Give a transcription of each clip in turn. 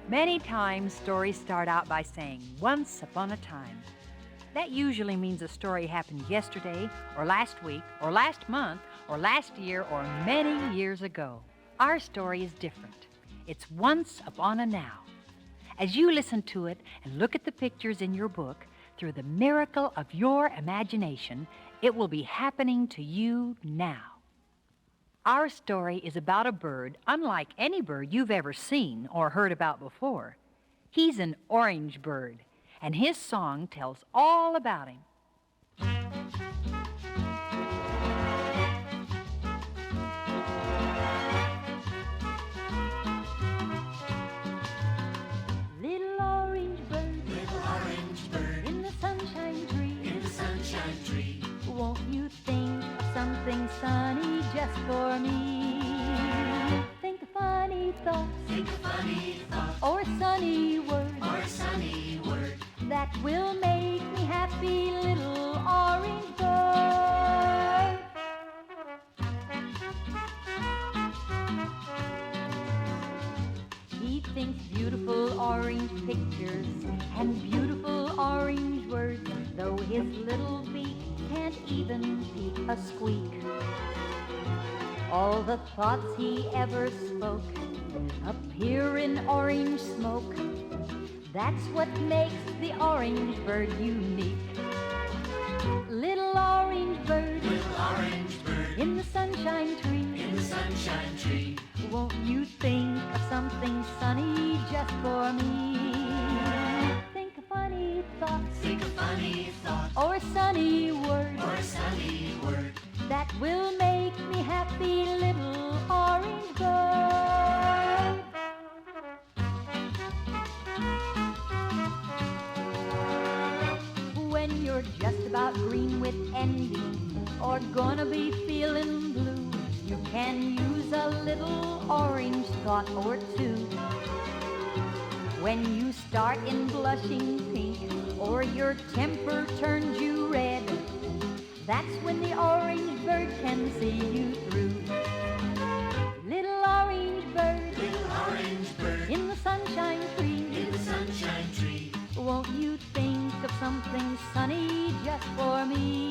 Many times stories start out by saying, once upon a time. That usually means a story happened yesterday, or last week, or last month, or last year, or many years ago. Our story is different. It's once upon a now. As you listen to it and look at the pictures in your book, through the miracle of your imagination, it will be happening to you now. Our story is about a bird unlike any bird you've ever seen or heard about before. He's an orange bird, and his song tells all about him. Little orange bird, in the sunshine tree, won't you think of something sunny just for me? Think of funny thoughts, or a sunny word, that will make me happy, little orange bird. He thinks beautiful orange pictures and beautiful orange words, though his little beak can't even peep a squeak. All the thoughts he ever spoke appear in orange smoke. That's what makes the orange bird unique. Little orange bird, in the sunshine tree, won't you think of something sunny just for me? Think of funny thoughts, or a sunny word, that will make me happy, little orange bird. When you're just about green with envy, or gonna be feeling blue, you can use a little orange thought or two. When you start in blushing pink, or your temper turns you red, that's when the orange bird can see you through. Little orange bird, in the sunshine tree, won't you think of something sunny just for me?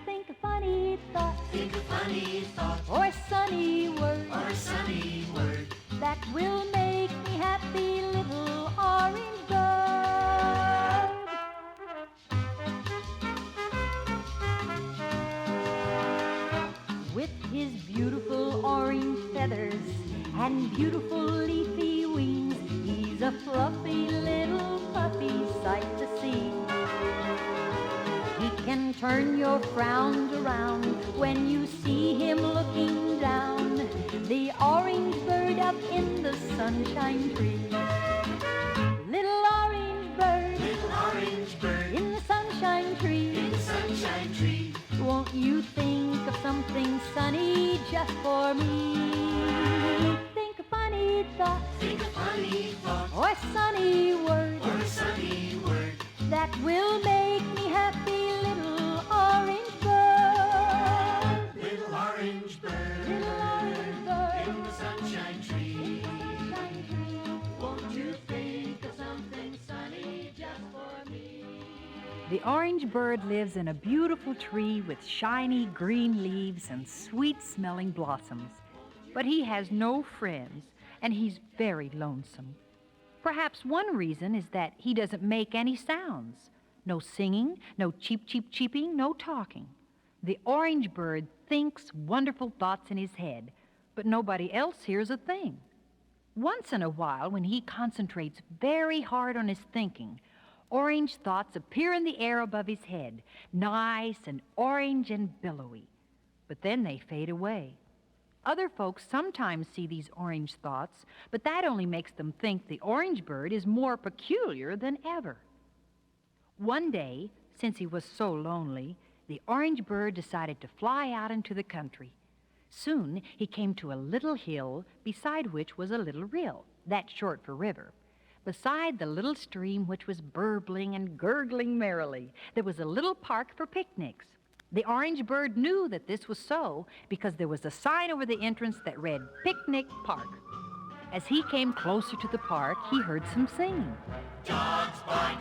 Think of funny thoughts, or a sunny word, that will make me happy, little orange bird. With his beautiful orange feathers and beautiful leafy wings, he's a fluffy little puppy sight to see. He can turn your frowns around when you see him looking down, the orange bird up in the sunshine tree. Little orange bird, in the sunshine tree, won't you think of something sunny just for me? Think of funny thoughts, or a sunny word, that will make me happy, little orange bird. Little orange bird, in the sunshine tree, won't you think of something sunny just for me? The orange bird lives in a beautiful tree with shiny green leaves and sweet-smelling blossoms. But he has no friends, and he's very lonesome. Perhaps one reason is that he doesn't make any sounds. No singing, no cheep-cheep-cheeping, no talking. The orange bird thinks wonderful thoughts in his head, but nobody else hears a thing. Once in a while, when he concentrates very hard on his thinking, orange thoughts appear in the air above his head, nice and orange and billowy. But then they fade away. Other folks sometimes see these orange thoughts, but that only makes them think the orange bird is more peculiar than ever. One day, since he was so lonely, the orange bird decided to fly out into the country. Soon he came to a little hill beside which was a little rill, that's short for river. Beside the little stream which was burbling and gurgling merrily, there was a little park for picnics. The orange bird knew that this was so because there was a sign over the entrance that read, "Picnic Park." As he came closer to the park, he heard some singing. Dogs bark,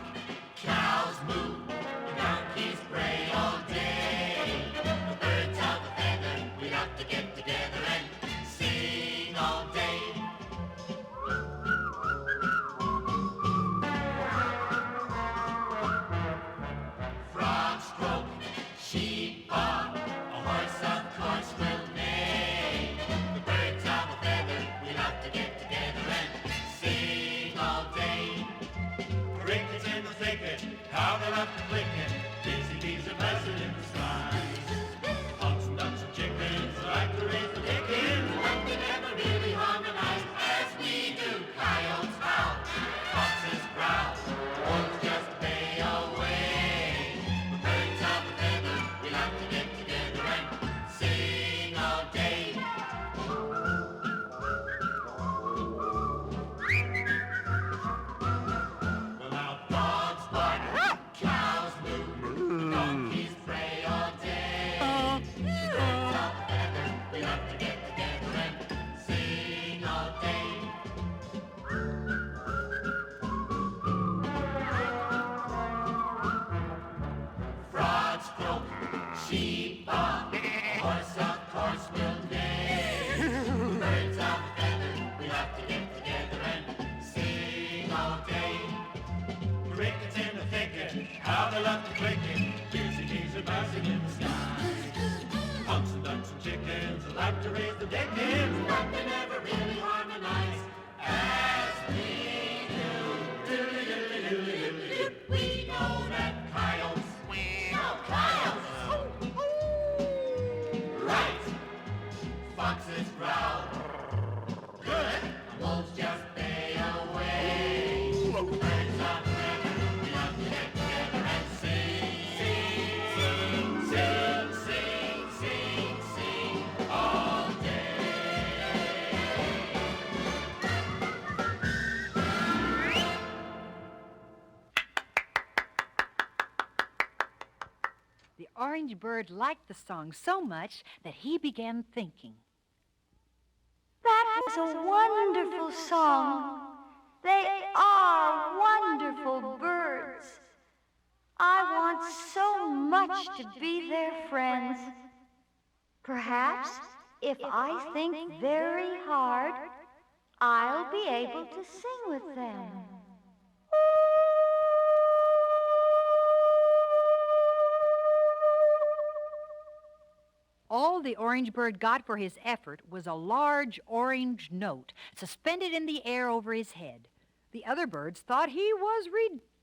cows moo, the donkeys bray all day. The birds of a feather, we love to get together and sing all day. Frogs croak, sheep baw, a horse of course will neigh. The birds of a feather, we love to get together and sing all day. Crickets in the thicket, how they love to click it. Busy bees are buzzing in the skies. Hunts and ducks and chickens like to raise the dickens, but they never really harmonize as we do. Coyotes howl, foxes growl, wolves just bay away. The birds of a feather, we love to get together and sing all day. Well, now dogs bark, cows moo, donkeys bray all day. The birds of a feather, we love to get together and sing all day. Frogs croak, sheep baw, a horse of course will neigh. The birds of a feather, we love to get together and sing all day. Crickets in the thicket, how they love to click it. Busy bees are buzzing in the skies. Hunts and ducks and chickens like to raise the dickens, but they never really harmonize as we do. Doodly-doodly-doodly-doodly-doo. We know that coyotes, coyotes, right. Foxes growl, good. Wolves just bay away. Birds of a feather, we love to get together and sing, sing, sing, sing, sing, sing all day. The orange bird liked the song so much that he began thinking. That was a wonderful song. They are wonderful birds. I want so much to be their friends. Perhaps if I think very hard, I'll be able to sing with them. All the orange bird got for his effort was a large orange note suspended in the air over his head. The other birds thought he was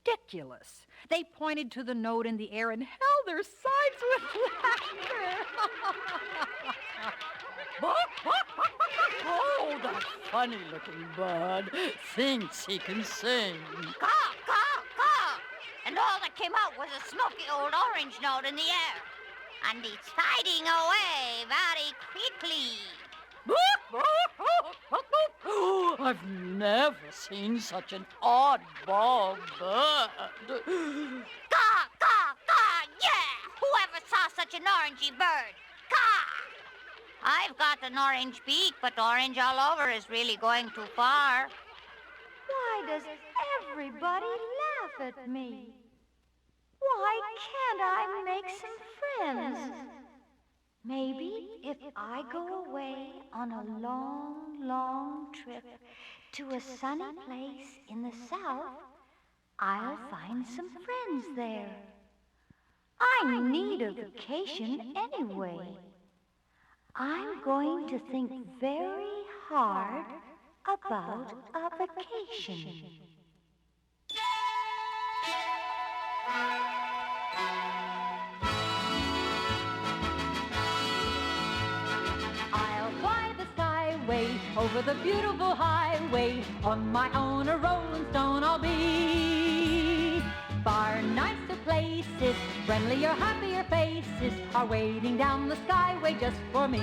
ridiculous. They pointed to the note in the air and held their sides with laughter. Oh, that funny-looking bird thinks he can sing. Caw, caw, caw. And all that came out was a smoky old orange note in the air. And it's fading away very quickly. I've never seen such an oddball bird. Caw, caw, caw, yeah! Whoever saw such an orangey bird? Caw! I've got an orange beak, but orange all over is really going too far. Why does everybody laugh at me? Why can't I make some friends? Maybe if I go away on a long, long trip to a sunny place in the south, I'll find some friends there. I need a vacation anyway. I'm going to think very hard about a vacation. I'll fly the skyway over the beautiful highway. On my own a rolling stone I'll be. Far nicer places, friendlier, happier faces are waiting down the skyway just for me.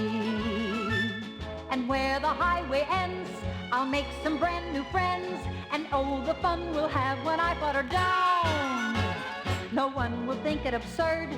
And where the highway ends, I'll make some brand new friends. And oh, the fun we'll have when I flutter down. No one will think it absurd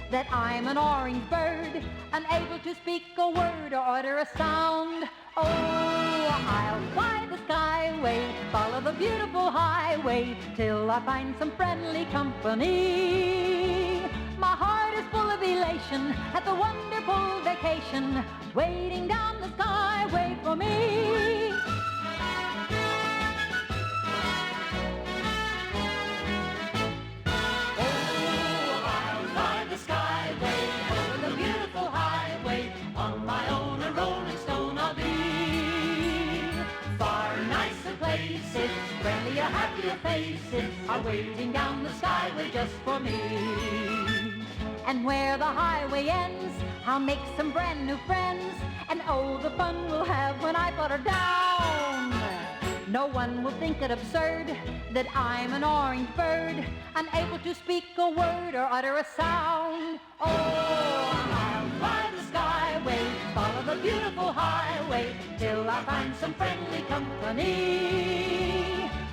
that I'm an orange bird, unable to speak a word or utter a sound. Oh, I'll fly the skyway, follow the beautiful highway, till I find some friendly company. My heart is full of elation at the wonderful vacation, waiting down the skyway for me. Friendlier, happier faces are waiting down the skyway just for me. And where the highway ends, I'll make some brand new friends, and oh, the fun we'll have when I put her down. No one will think it absurd that I'm an orange bird, unable to speak a word or utter a sound. Oh, I'll fly the skyway, follow the beautiful highway, till I find some friendly company.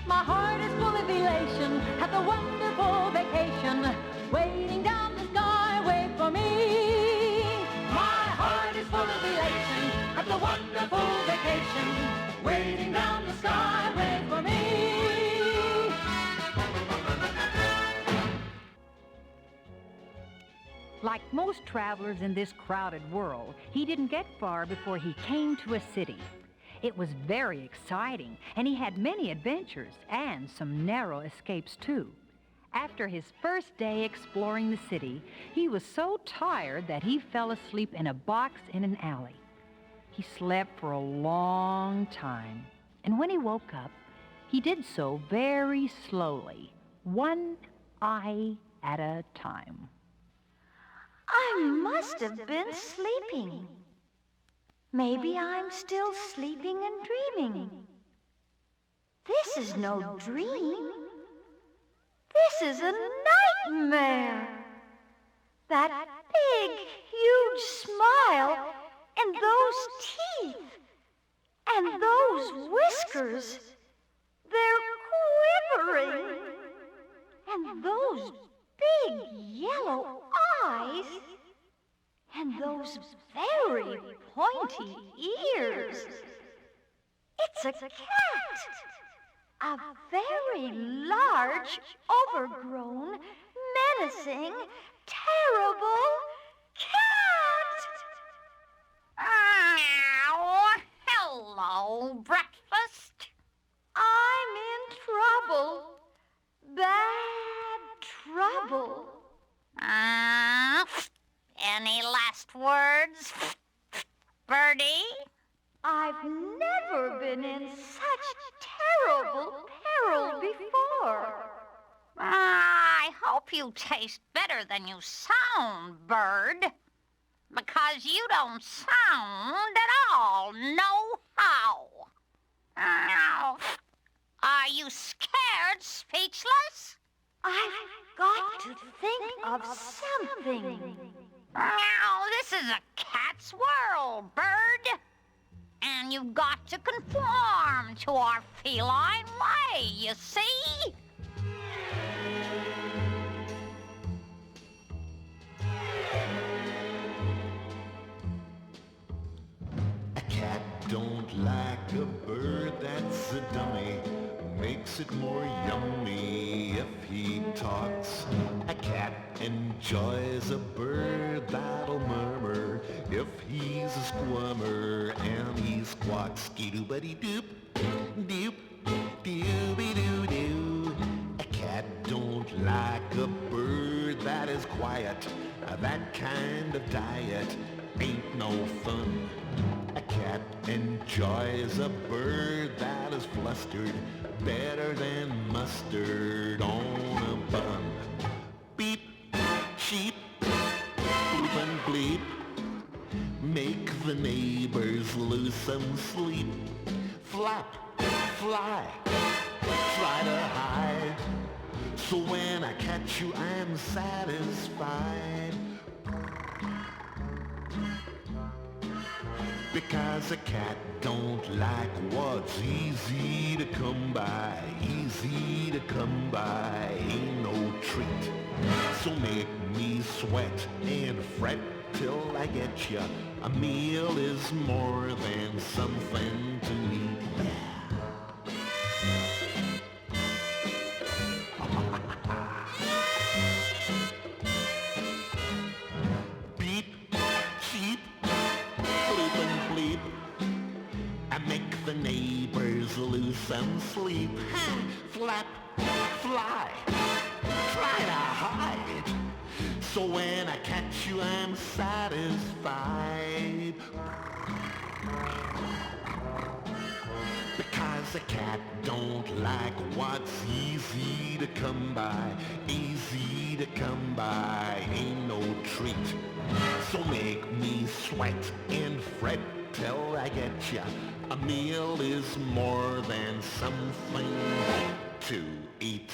My heart is full of elation at the wonderful vacation, waiting down the skyway for me. My heart is full of elation at the wonderful vacation, waiting down the skyway for me. Like most travelers in this crowded world, he didn't get far before he came to a city. It was very exciting, and he had many adventures and some narrow escapes, too. After his first day exploring the city, he was so tired that he fell asleep in a box in an alley. He slept for a long time, and when he woke up, he did so very slowly, one eye at a time. I must have been sleeping. Maybe I'm still sleeping and dreaming. This is no dream. This is a nightmare. That big, huge smile, and those teeth, and those whiskers, they're quivering. And those big yellow eyes, and those very pointy ears. It's a cat. A very large, overgrown, menacing, terrible cat. Ow! Hello, breakfast. I'm in trouble. Bad trouble. Any last words, Birdie? I've never been in such terrible peril before. I hope you taste better than you sound, Bird. Because you don't sound at all no-how. Are you scared speechless? I've got to think of something. This is a cat's world, Bird. And you've got to conform to our feline way, you see? A cat don't like a bird that's a dummy. Makes it more yummy if he talks. A cat enjoys a bird that'll murmur if he's a squirmer and he squawks skidoo-buddy-doop, doop, dooby-doo-doo. A cat don't like a bird that is quiet. That kind of diet ain't no fun. A cat enjoys a bird that is flustered better than mustard on a bun. Beep, sheep, boop and bleep, make the neighbors lose some sleep. Flap, fly, try to hide, so when I catch you I'm satisfied. Because a cat don't like what's easy to come by. Easy to come by ain't no treat. So make me sweat and fret till I get ya. A meal is more than something to eat. Beep, cheep, bleep and bleep. I make the neighbors lose some sleep. Flap, fly, try to hide. So when I catch you, I'm satisfied. Because a cat don't like what's easy to come by. Easy to come by ain't no treat. So make me sweat and fret till I get ya. A meal is more than something to eat.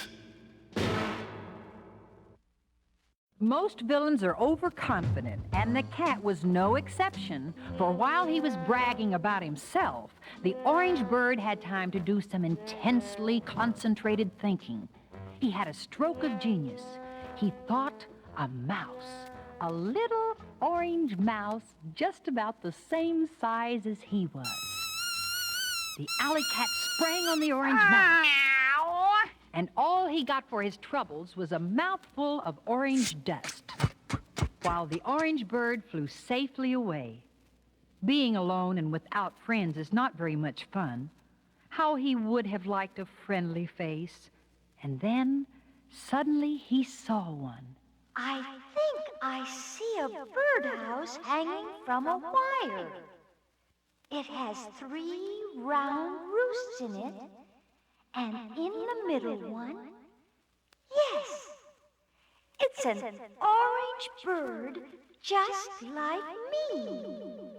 Most villains are overconfident, and the cat was no exception, for while he was bragging about himself, the orange bird had time to do some intensely concentrated thinking. He had a stroke of genius. He thought a mouse, a little orange mouse just about the same size as he was. The alley cat sprang on the orange mouse. And all he got for his troubles was a mouthful of orange dust, while the orange bird flew safely away. Being alone and without friends is not very much fun. How he would have liked a friendly face. And then, suddenly, he saw one. I think I see a birdhouse hanging from a wire. It has 3 round roosts in it, and in the middle one, yes, it's an orange bird just like me.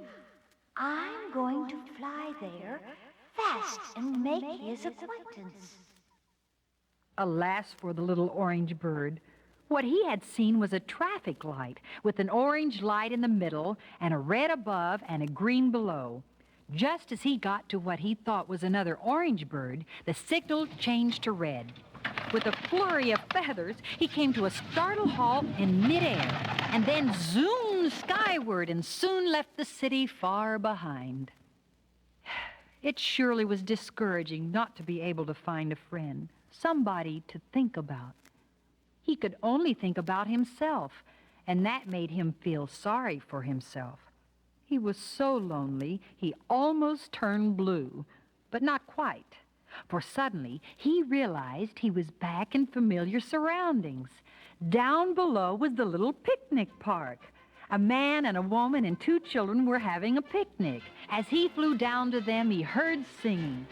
I'm going to fly there fast and make his acquaintance. Alas for the little orange bird. What he had seen was a traffic light with an orange light in the middle and a red above and a green below. Just as he got to what he thought was another orange bird, the signal changed to red. With a flurry of feathers, he came to a startled halt in midair, and then zoomed skyward and soon left the city far behind. It surely was discouraging not to be able to find a friend, somebody to think about. He could only think about himself, and that made him feel sorry for himself. He was so lonely, he almost turned blue, but not quite. For suddenly, he realized he was back in familiar surroundings. Down below was the little picnic park. A man and a woman and 2 children were having a picnic. As he flew down to them, he heard singing.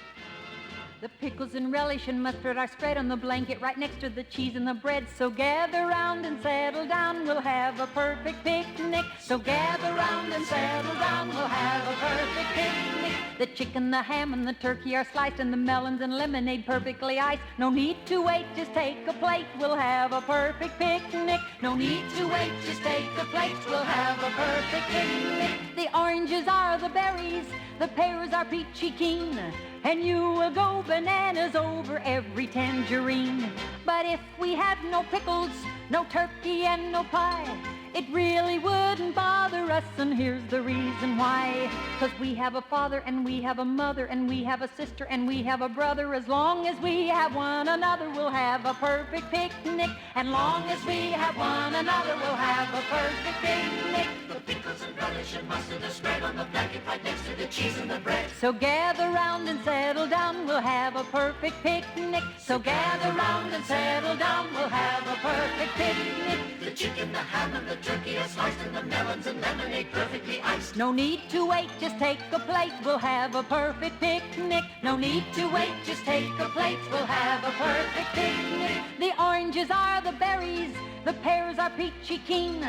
The pickles and relish and mustard are spread on the blanket right next to the cheese and the bread. So gather round and settle down, we'll have a perfect picnic. So gather round and settle down, we'll have a perfect picnic. The chicken, the ham, and the turkey are sliced, and the melons and lemonade perfectly iced. No need to wait, just take a plate, we'll have a perfect picnic. No need to wait, just take a plate, we'll have a perfect picnic. The oranges are the berries, the pears are peachy keen, and you will go bananas over every tangerine. But if we had no pickles, no turkey, and no pie, it really wouldn't bother us, and here's the reason why. 'Cause we have a father, and we have a mother, and we have a sister, and we have a brother. As long as we have one another, we'll have a perfect picnic. And long as we have one another, we'll have a perfect picnic. The pickles and relish and mustard are spread on the blanket right next to the cheese and the bread. So gather round and settle down, we'll have a perfect picnic. So gather round and settle down, we'll have a perfect picnic. The chicken, the ham, and the turkey are sliced, and the melons and lemonade perfectly iced. No need to wait, just take a plate, we'll have a perfect picnic. No need to wait, just take a plate, we'll have a perfect picnic. The oranges are the berries, the pears are peachy keen,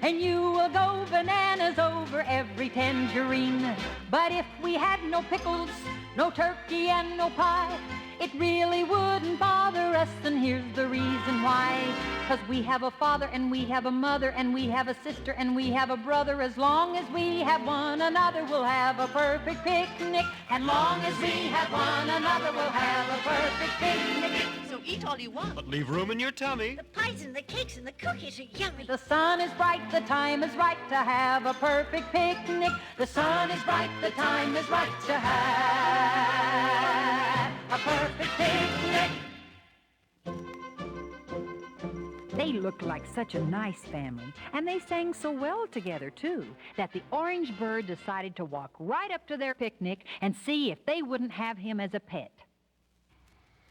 and you will go bananas over every tangerine. But if we had no pickles, no turkey, and no pie, it really wouldn't bother us, and here's the reason why. 'Cause we have a father, and we have a mother, and we have a sister, and we have a brother. As long as we have one another, we'll have a perfect picnic. And long as we have one another, we'll have a perfect picnic. So eat all you want. But leave room in your tummy. The pies and the cakes and the cookies are yummy. The sun is bright, the time is right to have a perfect picnic. The sun is bright, the time is right to have a perfect picnic. They looked like such a nice family, and they sang so well together, too, that the orange bird decided to walk right up to their picnic and see if they wouldn't have him as a pet.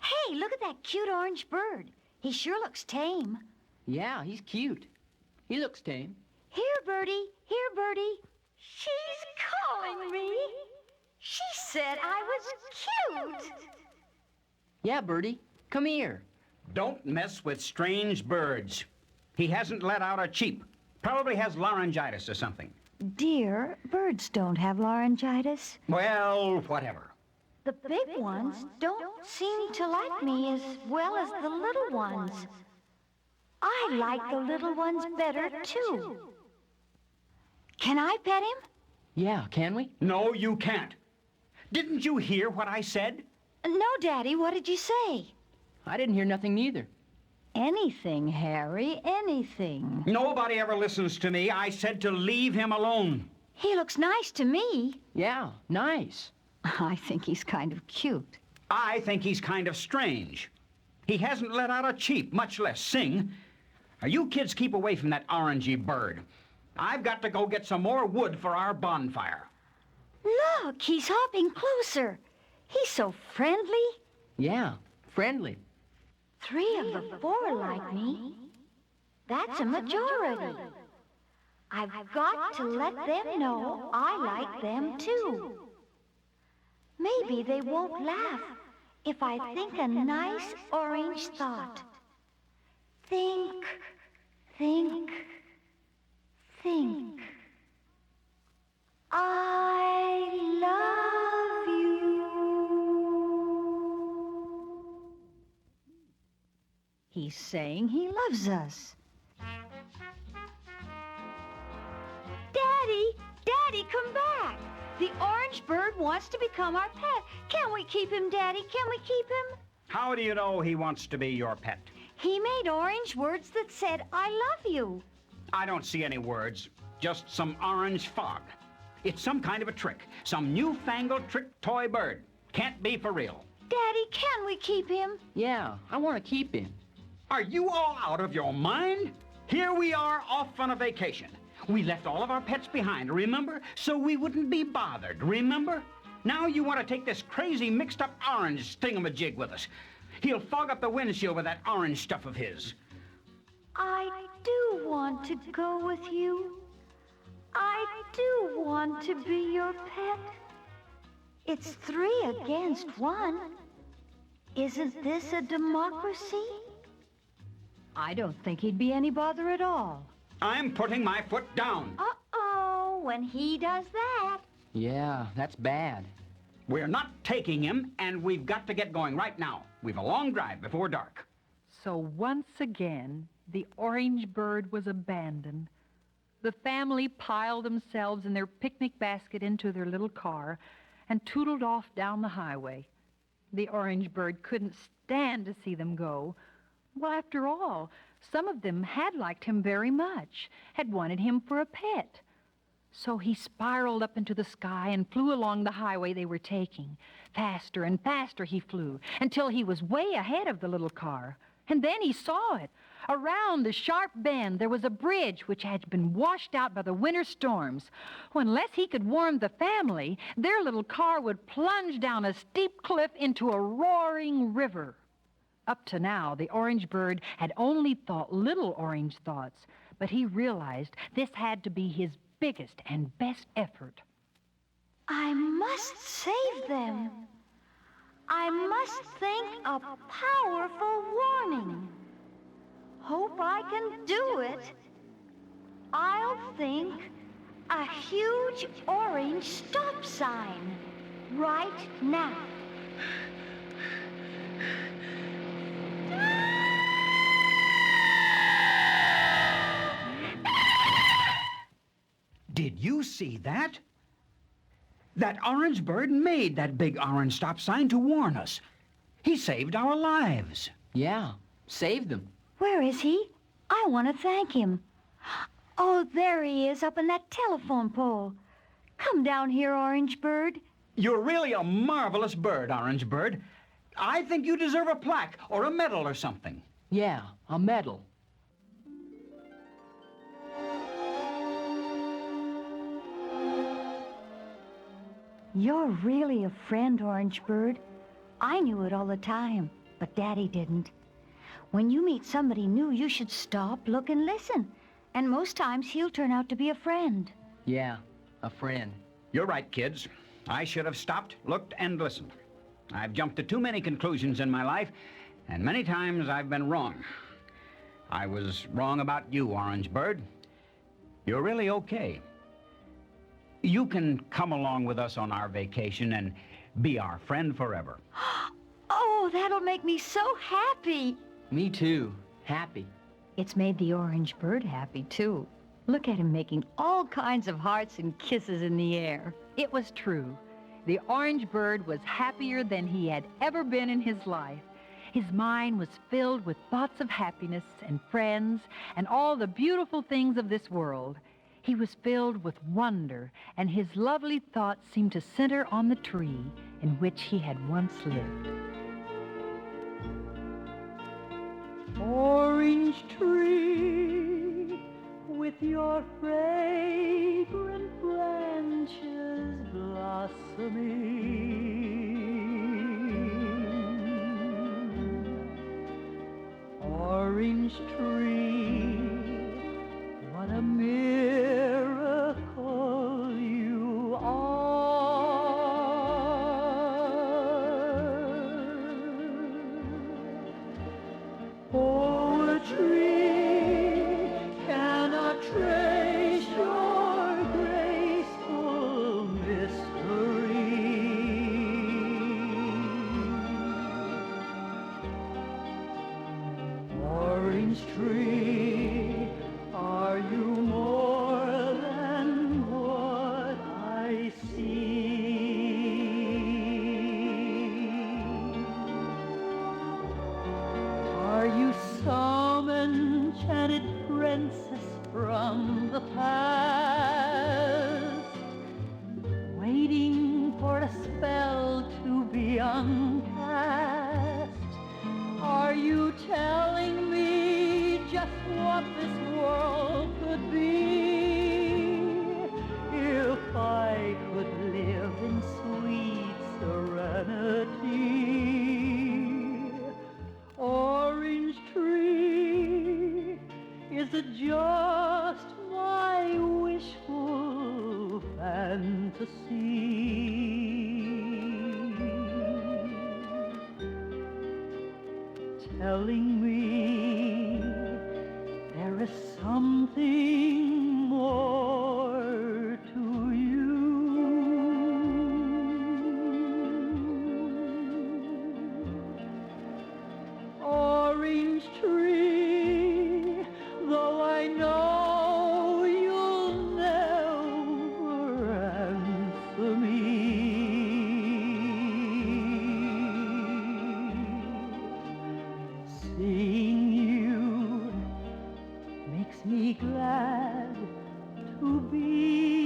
Hey, look at that cute orange bird. He sure looks tame. Yeah, he's cute. He looks tame. Here, Birdie. Here, Birdie. She's calling me. She said I was cute. Yeah, Birdie, come here. Don't mess with strange birds. He hasn't let out a cheep. Probably has laryngitis or something. Dear, birds don't have laryngitis. Well, whatever. The big ones don't seem to like me as well as the little ones. I like the little ones better, too. Can I pet him? Yeah, can we? No, you can't. Didn't you hear what I said? No, Daddy, what did you say? I didn't hear nothing neither. Anything, Harry, anything. Nobody ever listens to me. I said to leave him alone. He looks nice to me. Yeah, nice. I think he's kind of cute. I think he's kind of strange. He hasn't let out a cheep, much less sing. Now, you kids keep away from that orangey bird. I've got to go get some more wood for our bonfire. Look, he's hopping closer. He's so friendly. Yeah, friendly. 3 of the 4 like me. That's a majority. I've got to let them know I like them too. Maybe they won't laugh if I think a nice orange thought. Think, think, think. I love you. He's saying he loves us. Daddy, Daddy, come back. The orange bird wants to become our pet. Can we keep him, Daddy? Can we keep him? How do you know he wants to be your pet? He made orange words that said, I love you. I don't see any words, just some orange fog. It's some kind of a trick, some newfangled trick toy bird. Can't be for real. Daddy, can we keep him? Yeah, I want to keep him. Are you all out of your mind? Here we are off on a vacation. We left all of our pets behind, remember? So we wouldn't be bothered, remember? Now you want to take this crazy mixed-up orange stingamajig with us. He'll fog up the windshield with that orange stuff of his. I do want to go with you. I do want to be your pet. It's 3 against 1. Isn't this a democracy? I don't think he'd be any bother at all. I'm putting my foot down. Uh-oh, when he does that. Yeah, that's bad. We're not taking him, and we've got to get going right now. We've a long drive before dark. So once again, the orange bird was abandoned. The family piled themselves in their picnic basket into their little car and tootled off down the highway. The orange bird couldn't stand to see them go. Well, after all, some of them had liked him very much, had wanted him for a pet. So he spiraled up into the sky and flew along the highway they were taking. Faster and faster he flew until he was way ahead of the little car. And then he saw it. Around a sharp bend, there was a bridge which had been washed out by the winter storms. Well, unless he could warn the family, their little car would plunge down a steep cliff into a roaring river. Up to now, the orange bird had only thought little orange thoughts, but he realized this had to be his biggest and best effort. I must save them. I must think a powerful warning. Hope I can do it. I'll think a huge orange stop sign right now. Did you see that? That orange bird made that big orange stop sign to warn us. He saved our lives. Yeah, saved them. Where is he? I want to thank him. Oh, there he is up in that telephone pole. Come down here, Orange Bird. You're really a marvelous bird, Orange Bird. I think you deserve a plaque or a medal or something. Yeah, a medal. You're really a friend, Orange Bird. I knew it all the time, but Daddy didn't. When you meet somebody new, you should stop, look, and listen. And most times, he'll turn out to be a friend. Yeah, a friend. You're right, kids. I should have stopped, looked, and listened. I've jumped to too many conclusions in my life, and many times I've been wrong. I was wrong about you, Orange Bird. You're really okay. You can come along with us on our vacation and be our friend forever. Oh, that'll make me so happy. Me too. Happy. It's made the Orange Bird happy, too. Look at him making all kinds of hearts and kisses in the air. It was true. The Orange Bird was happier than he had ever been in his life. His mind was filled with thoughts of happiness and friends and all the beautiful things of this world. He was filled with wonder, and his lovely thoughts seemed to center on the tree in which he had once lived. Orange tree, with your fragrant branches blossoming. Orange tree, what a miracle you are. Poetry cannot trace your graceful mystery. Orange tree, are you more than what I see? Are you some enchanted princess from the past, waiting for a spell to be uncast? Are you telling me just what this world could be if I could live in sweet serenity? Orange tree, is it just my wishful fantasy? Telling me there is something more to you. Orange tree, though I know you'll never answer me, seeing you makes me glad to be